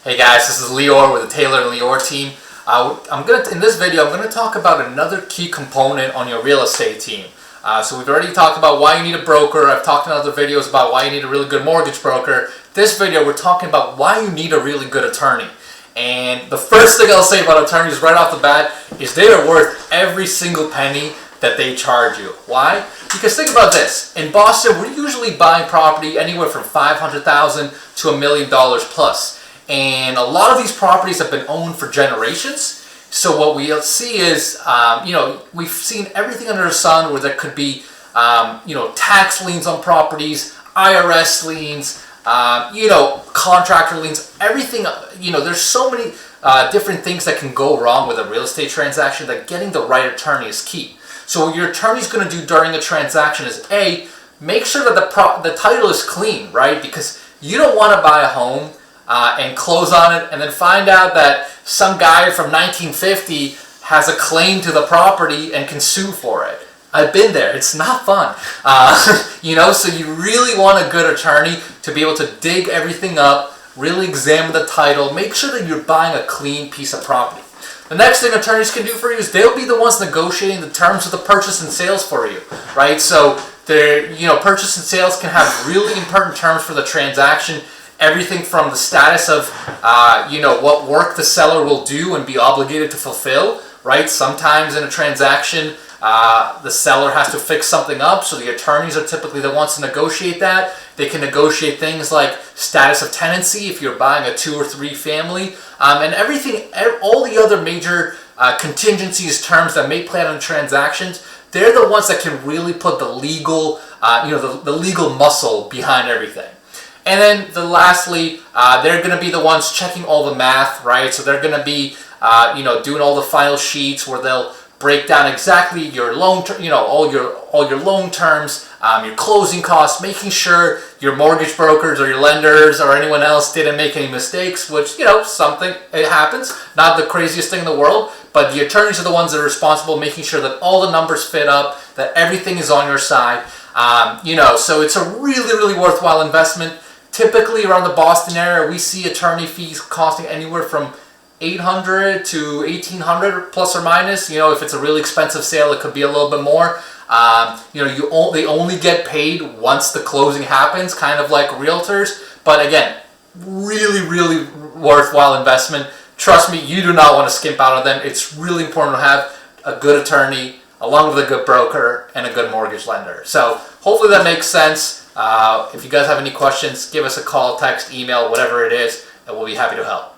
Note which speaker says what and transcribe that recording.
Speaker 1: Hey guys, this is Leor with the Taylor and Leor team. In this video, I'm going to talk about another key component on your real estate team. So we've already talked about why you need a broker. I've talked in other videos about why you need a really good mortgage broker. This video, we're talking about why you need a really good attorney. And the first thing I'll say about attorneys right off the bat is they are worth every single penny that they charge you. Why? Because think about this. In Boston, we're usually buying property anywhere from $500,000 to $1 million plus. And a lot of these properties have been owned for generations. So what we'll see is, we've seen everything under the sun where there could be, tax liens on properties, IRS liens, contractor liens, everything, there's so many different things that can go wrong with a real estate transaction that getting the right attorney is key. So what your attorney's going to do during a transaction is A, make sure that the title is clean, right? Because you don't want to buy a home and close on it and then find out that some guy from 1950 has a claim to the property and can sue for it. I've been there. It's not fun. So you really want a good attorney to be able to dig everything up, really examine the title, make sure that you're buying a clean piece of property. The next thing attorneys can do for you is they'll be the ones negotiating the terms of the purchase and sales for you, right? So purchase and sales can have really important terms for the transaction. Everything from the status of, what work the seller will do and be obligated to fulfill, right? Sometimes in a transaction, the seller has to fix something up, so the attorneys are typically the ones to negotiate that. They can negotiate things like status of tenancy if you're buying a 2 or 3 family, and everything, all the other major contingencies, terms that may play out in transactions. They're the ones that can really put the legal, the legal muscle behind everything. And then lastly, they're going to be the ones checking all the math, right? So they're going to be, doing all the final sheets where they'll break down exactly your loan, all your loan terms, your closing costs, making sure your mortgage brokers or your lenders or anyone else didn't make any mistakes, which, it happens. Not the craziest thing in the world, but the attorneys are the ones that are responsible, making sure that all the numbers fit up, that everything is on your side. So it's a really, really worthwhile investment. Typically around the Boston area, we see attorney fees costing anywhere from $800 to $1,800 plus or minus. If it's a really expensive sale, it could be a little bit more. They only get paid once the closing happens, kind of like realtors. But again, really, really worthwhile investment. Trust me, you do not want to skimp out on them. It's really important to have a good attorney along with a good broker and a good mortgage lender. So hopefully that makes sense. If you guys have any questions, give us a call, text, email, whatever it is, and we'll be happy to help.